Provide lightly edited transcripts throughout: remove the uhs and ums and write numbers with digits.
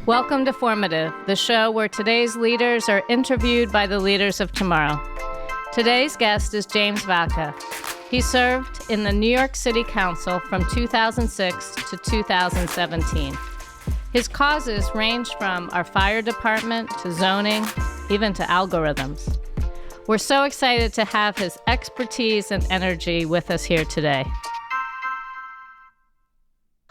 Welcome to Formative, the show where today's leaders are interviewed by the leaders of tomorrow. Today's guest is James Vacca. He served in the New York City Council from 2006 to 2017. His causes range from our fire department to zoning, even to algorithms. We're so excited to have his expertise and energy with us here today.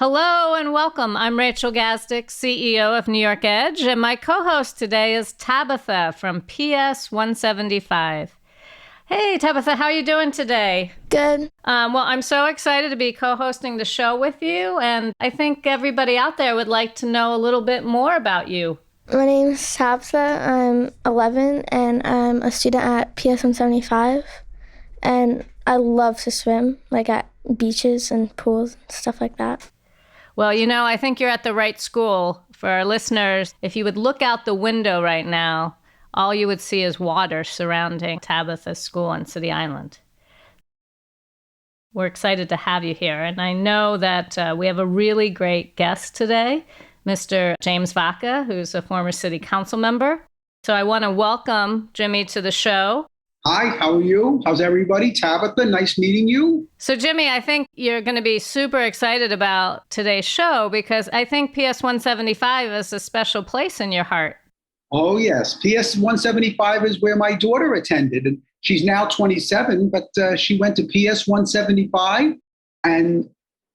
Hello and welcome. I'm Rachel Gazdick, CEO of New York Edge, and my co-host today is Tabitha from PS 175. Hey, Tabitha, how are you doing today? Good. Well, I'm so excited to be co-hosting the show with you, and I think everybody out there would like to know a little bit more about you. My name's Tabitha. I'm 11, and I'm a student at PS 175, and I love to swim, like at beaches and pools and stuff like that. Well, you know, I think you're at the right school. For our listeners, if you would look out the window right now, all you would see is water surrounding Tabitha's school on City Island. We're excited to have you here. And I know that we have a really great guest today, Mr. James Vacca, who's a former city council member. So I want to welcome Jimmy to the show. Hi, how are you? How's everybody? Tabitha, nice meeting you. So Jimmy, I think you're going to be super excited about today's show because I think PS 175 is a special place in your heart. Oh, yes. PS 175 is where my daughter attended. And she's now 27, but she went to PS 175 and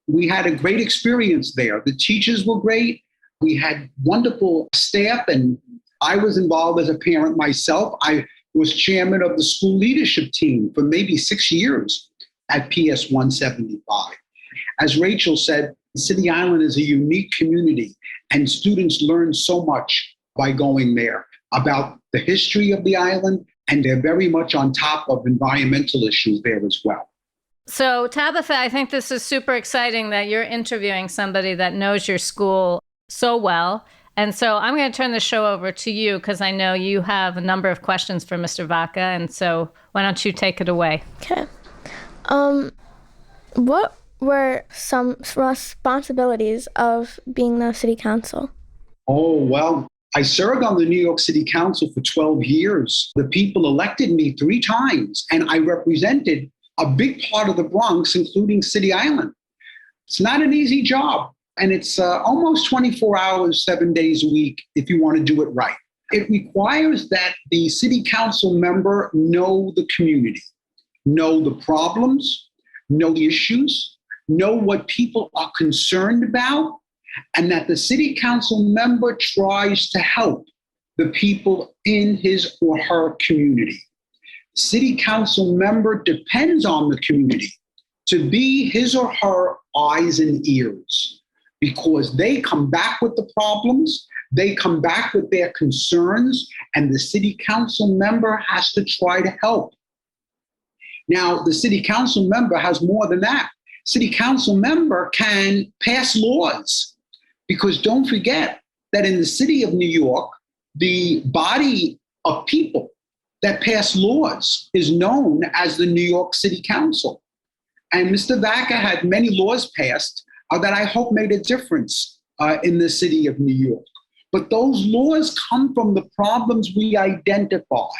we had a great experience there. The teachers were great. We had wonderful staff and I was involved as a parent myself. I was chairman of the school leadership team for maybe 6 years at PS 175. As Rachel said, City Island is a unique community and students learn so much by going there about the history of the island, and they're very much on top of environmental issues there as well. So Tabitha, I think this is super exciting that you're interviewing somebody that knows your school so well. And so I'm going to turn the show over to you because I know you have a number of questions for Mr. Vacca. And so why don't you take it away? Okay. What were some responsibilities of being the city council? Oh, well, I served on the New York City Council for 12 years. The people elected me 3 times, and I represented a big part of the Bronx, including City Island. It's not an easy job. And it's almost 24 hours, 7 days a week, if you want to do it right. It requires that the city council member know the community, know the problems, know the issues, know what people are concerned about, and that the city council member tries to help the people in his or her community. City council member depends on the community to be his or her eyes and ears, because they come back with the problems, they come back with their concerns, and the city council member has to try to help. Now, the city council member has more than that. City council member can pass laws, because don't forget that in the city of New York, the body of people that pass laws is known as the New York City Council. And Mr. Vacca had many laws passed that I hope made a difference in the city of New York. But those laws come from the problems we identify.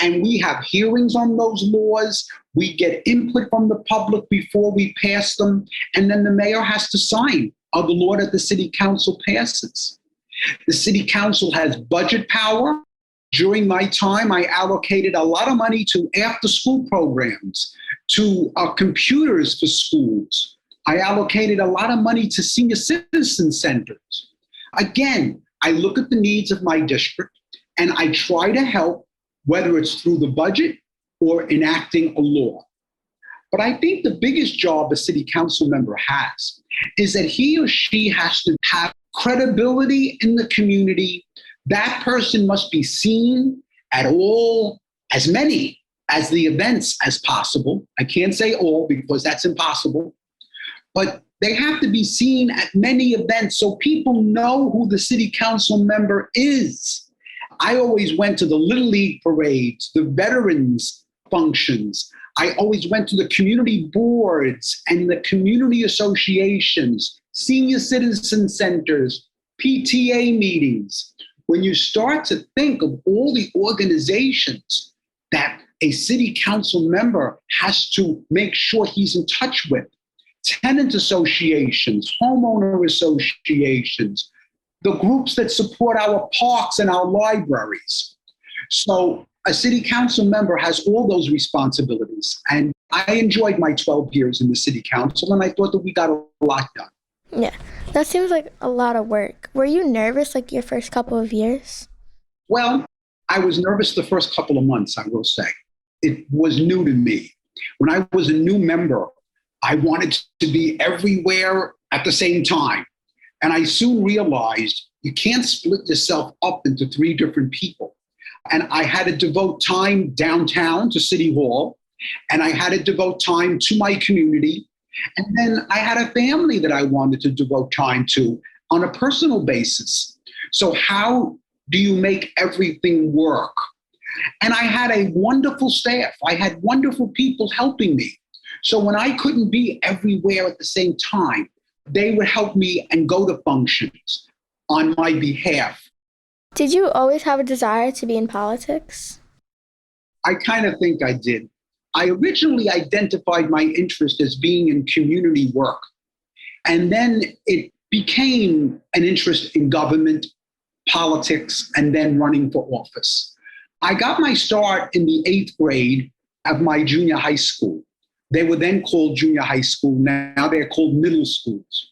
And we have hearings on those laws. We get input from the public before we pass them. And then the mayor has to sign the law that the city council passes. The city council has budget power. During my time, I allocated a lot of money to after-school programs, to computers for schools. I allocated a lot of money to senior citizen centers. Again, I look at the needs of my district and I try to help, whether it's through the budget or enacting a law. But I think the biggest job a city council member has is that he or she has to have credibility in the community. That person must be seen at as many as the events as possible. I can't say all because that's impossible. But they have to be seen at many events so people know who the city council member is. I always went to the Little League parades, the veterans functions. I always went to the community boards and the community associations, senior citizen centers, PTA meetings, when you start to think of all the organizations that a city council member has to make sure he's in touch with, tenant associations, homeowner associations, the groups that support our parks and our libraries. So a city council member has all those responsibilities. And I enjoyed my 12 years in the city council, and I thought that we got a lot done. Yeah, that seems like a lot of work. Were you nervous like your first couple of years? Well, I was nervous the first couple of months, I will say. It was new to me. When I was a new member, I wanted to be everywhere at the same time. And I soon realized you can't split yourself up into 3 different people. And I had to devote time downtown to City Hall, and I had to devote time to my community. And then I had a family that I wanted to devote time to on a personal basis. So how do you make everything work? And I had a wonderful staff. I had wonderful people helping me. So when I couldn't be everywhere at the same time, they would help me and go to functions on my behalf. Did you always have a desire to be in politics? I kind of think I did. I originally identified my interest as being in community work. And then it became an interest in government, politics, and then running for office. I got my start in the 8th grade of my junior high school. They were then called junior high school. Now they're called middle schools.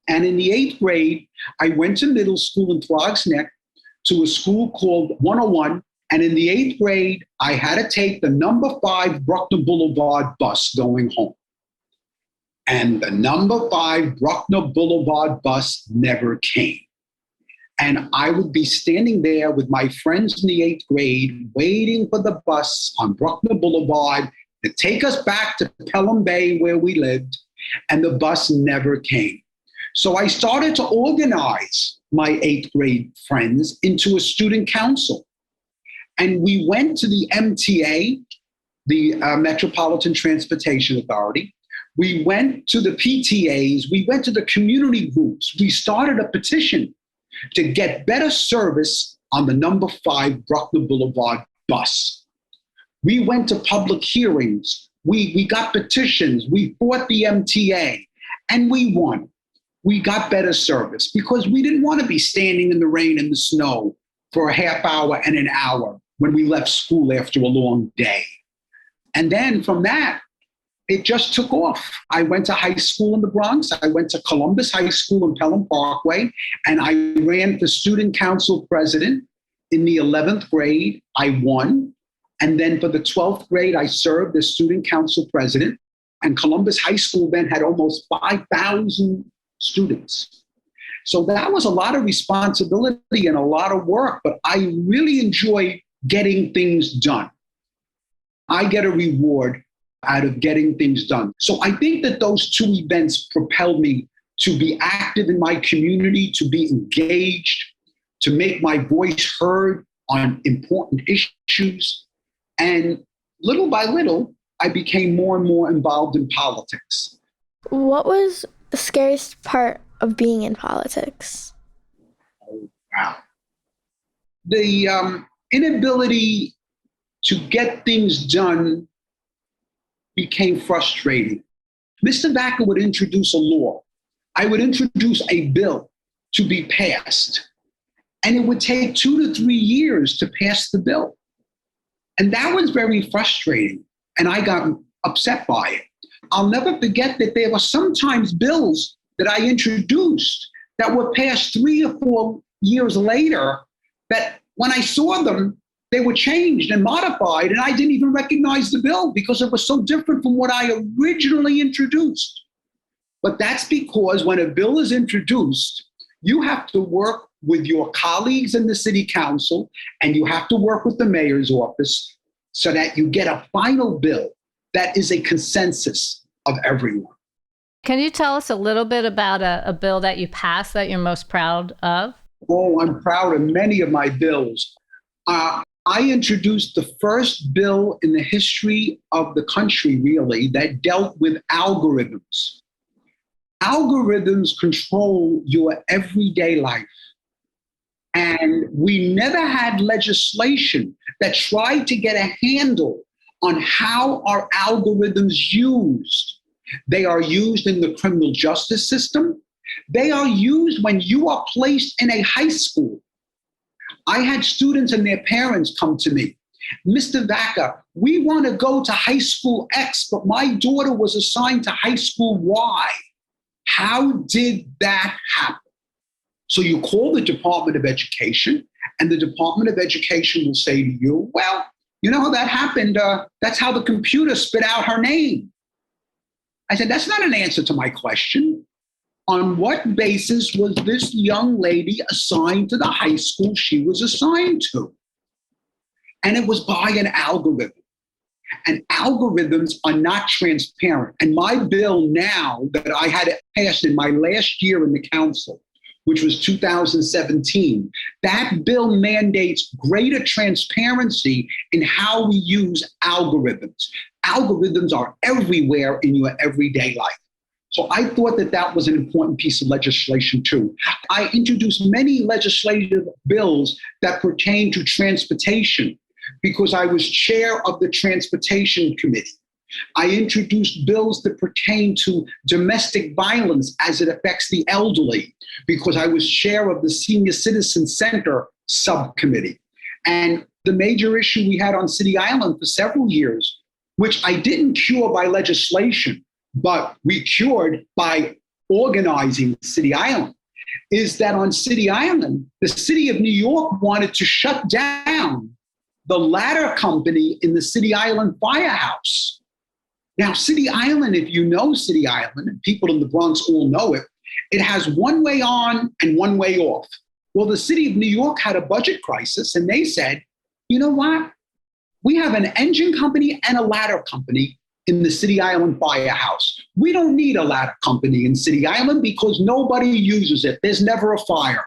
And in the 8th grade, I went to middle school in Throgs Neck to a school called 101. And in the 8th grade, I had to take the number 5 Bruckner Boulevard bus going home. And the number 5 Bruckner Boulevard bus never came. And I would be standing there with my friends in the 8th grade, waiting for the bus on Bruckner Boulevard to take us back to Pelham Bay where we lived, and the bus never came. So I started to organize my 8th grade friends into a student council. And we went to the MTA, the Metropolitan Transportation Authority. We went to the PTAs. We went to the community groups. We started a petition to get better service on the number 5 Bruckner Boulevard bus. We went to public hearings. We got petitions. We fought the MTA, and we won. We got better service because we didn't want to be standing in the rain and the snow for a half hour and an hour when we left school after a long day. And then from that, it just took off. I went to high school in the Bronx. I went to Columbus High School in Pelham Parkway, and I ran for student council president in the 11th grade. I won. And then for the 12th grade, I served as student council president. And Columbus High School then had almost 5,000 students. So that was a lot of responsibility and a lot of work, but I really enjoyed getting things done. I get a reward out of getting things done. So I think that those 2 events propelled me to be active in my community, to be engaged, to make my voice heard on important issues. And little by little, I became more and more involved in politics. What was the scariest part of being in politics? Oh, wow. The inability to get things done became frustrating. Mr. Vacca would introduce a law. I would introduce a bill to be passed, and it would take 2 to 3 years to pass the bill. And that was very frustrating, and I got upset by it. I'll never forget that there were sometimes bills that I introduced that were passed 3 or 4 years later that when I saw them, they were changed and modified, and I didn't even recognize the bill because it was so different from what I originally introduced. But that's because when a bill is introduced, you have to work with your colleagues in the city council, and you have to work with the mayor's office so that you get a final bill that is a consensus of everyone. Can you tell us a little bit about a bill that you passed that you're most proud of? Oh, I'm proud of many of my bills. I introduced the first bill in the history of the country, really, that dealt with algorithms. Algorithms control your everyday life. And we never had legislation that tried to get a handle on how our algorithms used. They are used in the criminal justice system. They are used when you are placed in a high school. I had students and their parents come to me. Mr. Vacca, we want to go to high school X, but my daughter was assigned to high school Y. How did that happen? So you call the Department of Education, and the Department of Education will say to you, well, you know how that happened? That's how the computer spit out her name. I said, that's not an answer to my question. On what basis was this young lady assigned to the high school she was assigned to? And it was by an algorithm. And algorithms are not transparent. And my bill now that I had passed in my last year in the council, which was 2017, that bill mandates greater transparency in how we use algorithms. Algorithms are everywhere in your everyday life. So I thought that that was an important piece of legislation too. I introduced many legislative bills that pertain to transportation because I was chair of the Transportation Committee. I introduced bills that pertain to domestic violence as it affects the elderly because I was chair of the Senior Citizen Center subcommittee. And the major issue we had on City Island for several years, which I didn't cure by legislation, but we cured by organizing City Island, is that on City Island, the city of New York wanted to shut down the ladder company in the City Island firehouse. Now, City Island, if you know City Island, and people in the Bronx all know it, it has one way on and one way off. Well, the city of New York had a budget crisis, and they said, you know what? We have an engine company and a ladder company in the City Island firehouse. We don't need a ladder company in City Island because nobody uses it. There's never a fire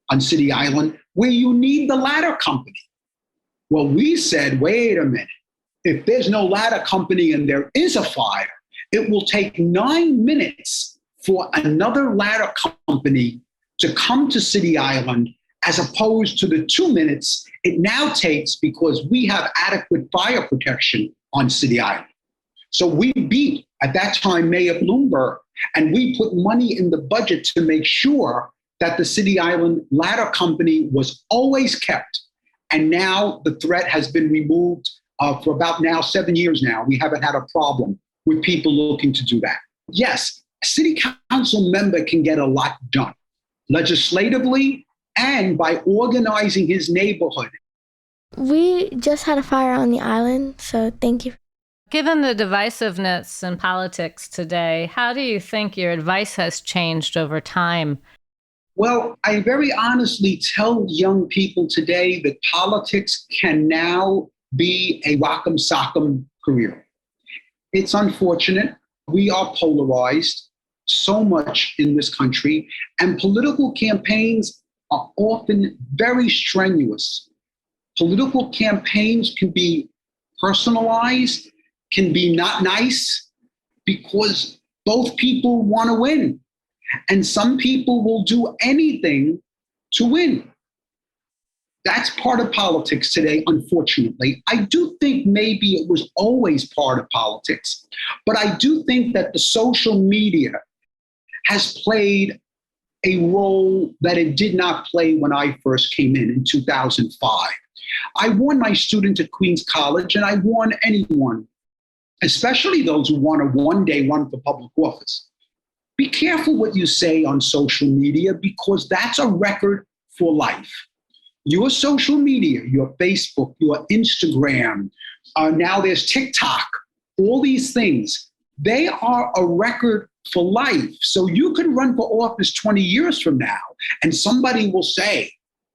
on City Island where you need the ladder company. Well, we said, wait a minute. If there's no ladder company and there is a fire, it will take 9 minutes for another ladder company to come to City Island as opposed to the 2 minutes it now takes because we have adequate fire protection on City Island. So we beat, at that time, Mayor Bloomberg, and we put money in the budget to make sure that the City Island ladder company was always kept. And now the threat has been removed for about now 7 years now. We haven't had a problem with people looking to do that. Yes, a city council member can get a lot done legislatively and by organizing his neighborhood. We just had a fire on the island, so thank you. Given the divisiveness in politics today, how do you think your advice has changed over time? Well, I very honestly tell young people today that politics can now be a rock'em sock'em career. It's unfortunate. We are polarized so much in this country, and political campaigns are often very strenuous. Political campaigns can be personalized, can be not nice, because both people want to win. And some people will do anything to win. That's part of politics today, unfortunately. I do think maybe it was always part of politics, but I do think that the social media has played a role that it did not play when I first came in 2005. I warn my students at Queens College, and I warn anyone, especially those who want to one day run for public office. Be careful what you say on social media because that's a record for life. Your social media, your Facebook, your Instagram, now there's TikTok, all these things, they are a record for life. So you could run for office 20 years from now and somebody will say,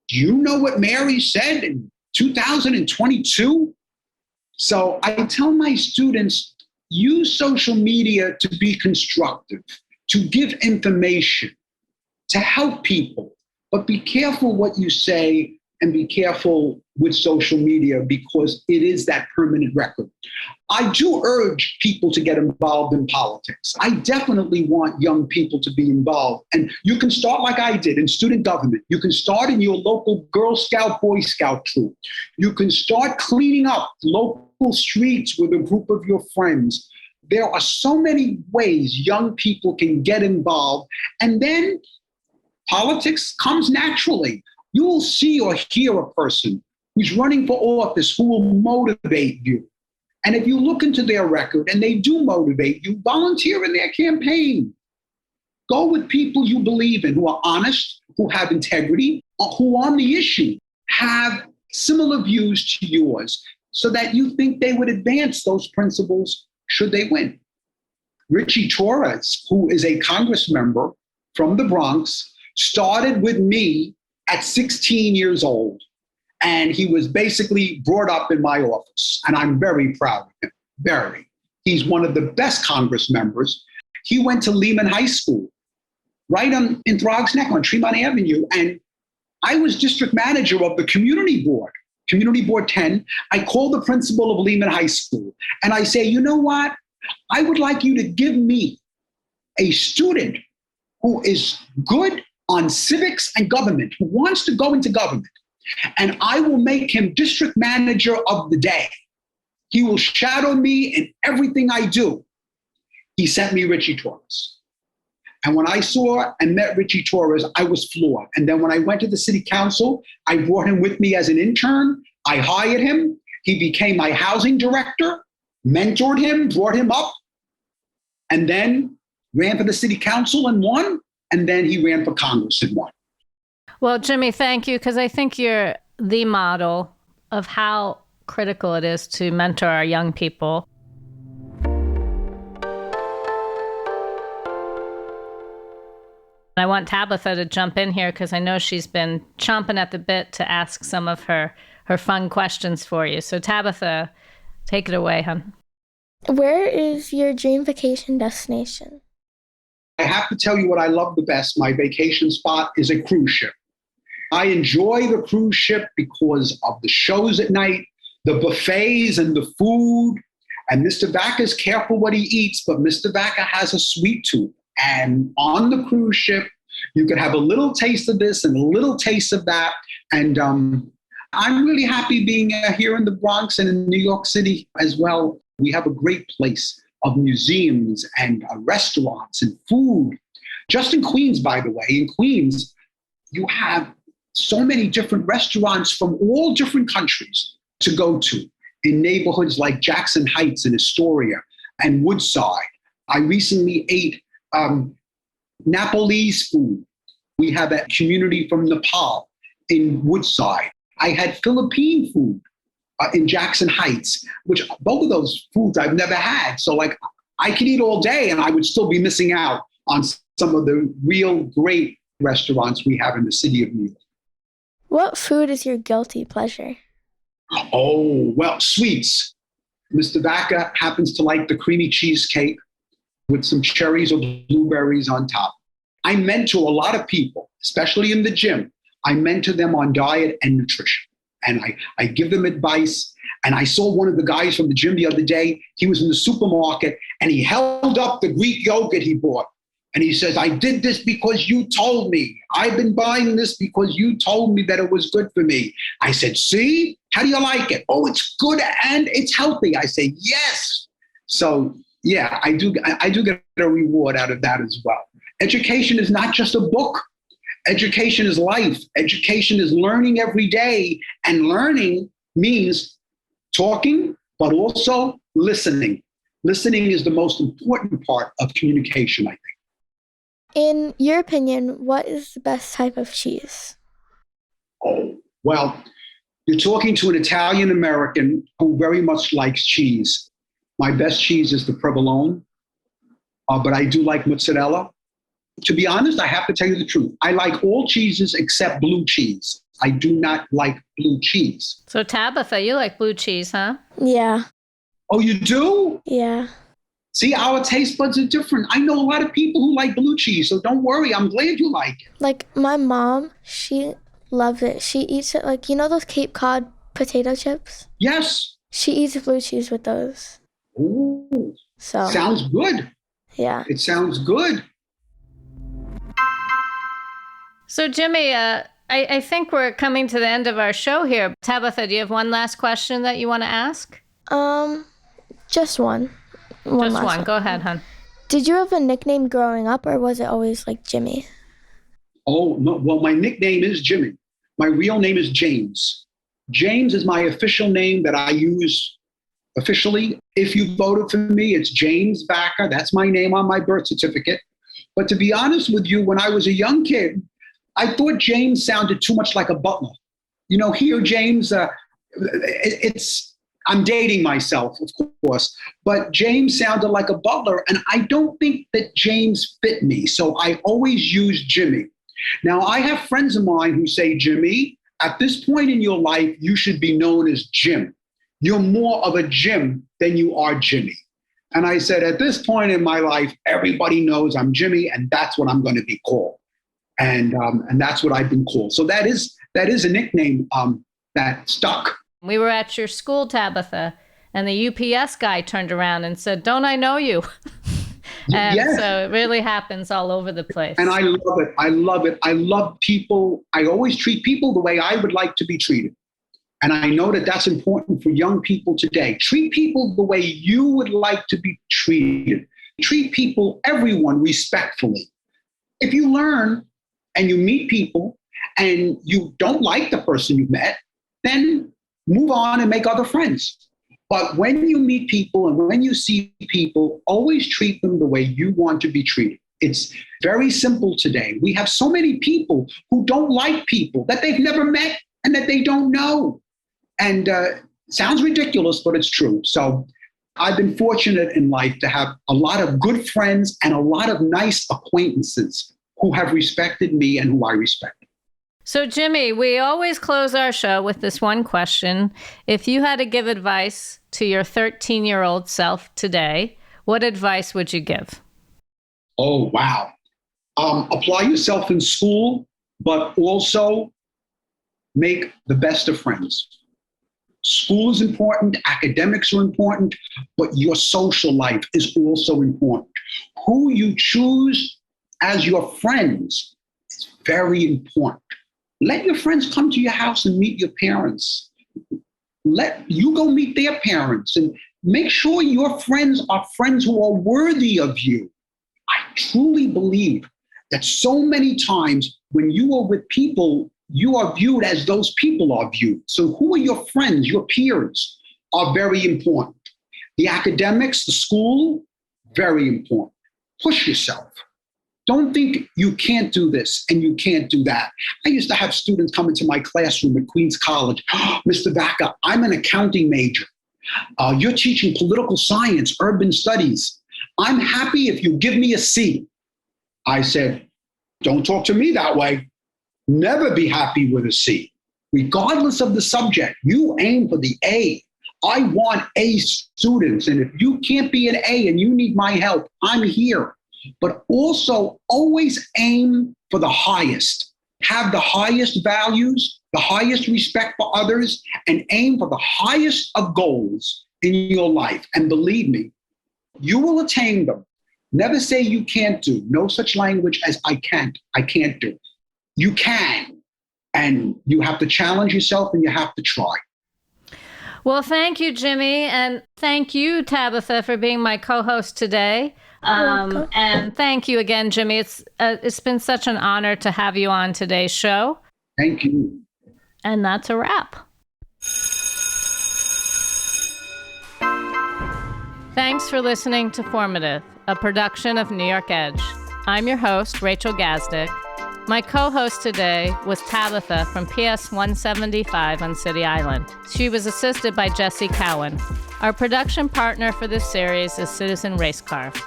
do you know what Mary said in 2022? So I tell my students, use social media to be constructive, to give information, to help people, but be careful what you say and be careful with social media because it is that permanent record. I do urge people to get involved in politics. I definitely want young people to be involved. And you can start like I did in student government. You can start in your local Girl Scout, Boy Scout troop. You can start cleaning up local streets with a group of your friends. There are so many ways young people can get involved. And then politics comes naturally. You will see or hear a person who's running for office who will motivate you. And if you look into their record and they do motivate you, volunteer in their campaign. Go with people you believe in, who are honest, who have integrity, who on the issue have similar views to yours so that you think they would advance those principles should they win. Richie Torres, who is a Congress member from the Bronx, started with me at 16 years old. And he was basically brought up in my office. And I'm very proud of him, very. He's one of the best Congress members. He went to Lehman High School, right in Throgs Neck on Tremont Avenue. And I was district manager of the community board, Community Board 10. I called the principal of Lehman High School and I say, you know what? I would like you to give me a student who is good on civics and government, who wants to go into government, and I will make him district manager of the day. He will shadow me in everything I do. He sent me Richie Torres. And when I saw and met Richie Torres, I was floored. And then when I went to the city council, I brought him with me as an intern. I hired him. He became my housing director, mentored him, brought him up, and then ran for the city council and won. And then he ran for Congress and won. Well, Jimmy, thank you, because I think you're the model of how critical it is to mentor our young people. I want Tabitha to jump in here because I know she's been chomping at the bit to ask some of her fun questions for you. So Tabitha, take it away, hon. Where is your dream vacation destination? I have to tell you what I love the best. My vacation spot is a cruise ship. I enjoy the cruise ship because of the shows at night, the buffets and the food. And Mr. Vacca is careful what he eats, but Mr. Vacca has a sweet tooth. And on the cruise ship, you can have a little taste of this and a little taste of that. And I'm really happy being here in the Bronx and in New York City as well. We have a great place of museums and restaurants and food. Just in Queens, by the way, in Queens, you have so many different restaurants from all different countries to go to in neighborhoods like Jackson Heights and Astoria and Woodside. I recently ate Nepalese food. We have a community from Nepal in Woodside. I had Philippine food in Jackson Heights, which both of those foods I've never had. So like I could eat all day and I would still be missing out on some of the real great restaurants we have in the city of New York. What food is your guilty pleasure? Oh, well, sweets. Mr. Vacca happens to like the creamy cheesecake with some cherries or blueberries on top. I mentor a lot of people, especially in the gym. I mentor them on diet and nutrition. And I give them advice. And I saw one of the guys from the gym the other day. He was in the supermarket and he held up the Greek yogurt he bought. And he says, I did this because you told me. I've been buying this because you told me that it was good for me. I said, see, how do you like it? Oh, it's good and it's healthy. I say, yes. So yeah, I do get a reward out of that as well. Education is not just a book. Education is life. Education is learning every day. And learning means talking, but also listening. Listening is the most important part of communication, I think. In your opinion, what is the best type of cheese? Oh, well, you're talking to an Italian American who very much likes cheese. My best cheese is the provolone, but I do like mozzarella. To be honest, I have to tell you the truth. I like all cheeses except blue cheese. I do not like blue cheese. So Tabitha, you like blue cheese, huh? Yeah. Oh, you do? Yeah. See, our taste buds are different. I know a lot of people who like blue cheese, so don't worry. I'm glad you like it. Like my mom, she loves it. She eats it like, you know those Cape Cod potato chips? Yes. She eats blue cheese with those. Ooh, So, sounds good. yeah. It sounds good. So, Jimmy, I think we're coming to the end of our show here. Tabitha, do you have one last question that you want to ask? Just one. Just one. Go ahead, hon. Did you have a nickname growing up, or was it always like Jimmy? Oh, no. Well, my nickname is Jimmy. My real name is James. James is my official name that I use officially. If you voted for me, it's James Vacca. That's my name on my birth certificate. But to be honest with you, when I was a young kid, I thought James sounded too much like a butler. You know, here, James, I'm dating myself, of course, but James sounded like a butler, and I don't think that James fit me. So I always use Jimmy. Now, I have friends of mine who say, Jimmy, at this point in your life, you should be known as Jim. You're more of a Jim than you are Jimmy. And I said, at this point in my life, everybody knows I'm Jimmy, and that's what I'm going to be called. And that's what I've been called. So that is a nickname that stuck. We were at your school, Tabitha, and the UPS guy turned around and said, "Don't I know you?" And yes. So it really happens all over the place. And I love it. I love it. I love people. I always treat people the way I would like to be treated. And I know that that's important for young people today. Treat people the way you would like to be treated. Treat people, everyone, respectfully. If you learn and you meet people and you don't like the person you've met, then move on and make other friends. But when you meet people and when you see people, always treat them the way you want to be treated. It's very simple today. We have so many people who don't like people that they've never met and that they don't know. And sounds ridiculous, but it's true. So I've been fortunate in life to have a lot of good friends and a lot of nice acquaintances who have respected me and who I respect. So, Jimmy, we always close our show with this one question. If you had to give advice to your 13-year-old self today, what advice would you give? Oh, wow. Apply yourself in school, but also make the best of friends. School is important, academics are important, but your social life is also important. Who you choose as your friends is very important. Let your friends come to your house and meet your parents. Let you go meet their parents and make sure your friends are friends who are worthy of you. I truly believe that so many times when you are with people, you are viewed as those people are viewed. So who are your friends, your peers, are very important. The academics, the school, very important. Push yourself. Don't think you can't do this and you can't do that. I used to have students come into my classroom at Queens College. Oh, Mr. Vacca, I'm an accounting major. You're teaching political science, urban studies. I'm happy if you give me a C. I said, don't talk to me that way. Never be happy with a C. Regardless of the subject, you aim for the A. I want A students. And if you can't be an A and you need my help, I'm here. But also always aim for the highest. Have the highest values, the highest respect for others, and aim for the highest of goals in your life. And believe me, you will attain them. Never say you can't do. No such language as I can't do. You can. And you have to challenge yourself and you have to try. Well, thank you, Jimmy. And thank you, Tabitha, for being my co-host today. And thank you again, Jimmy. It's been such an honor to have you on today's show. Thank you. And that's a wrap. Thanks for listening to Formative, a production of New York Edge. I'm your host, Rachel Gazdick. My co-host today was Tabitha from PS 175 on City Island. She was assisted by Jesse Cowan. Our production partner for this series is Citizen Racecar.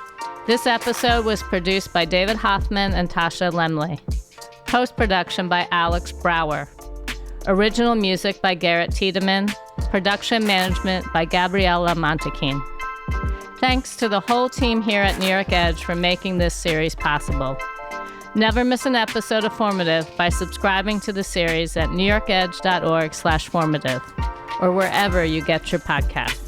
This episode was produced by David Hoffman and Tasha Lemley. Post-production by Alex Brower. Original music by Garrett Tiedemann. Production management by Gabriella Montequin. Thanks to the whole team here at New York Edge for making this series possible. Never miss an episode of Formative by subscribing to the series at newyorkedge.org/formative or wherever you get your podcasts.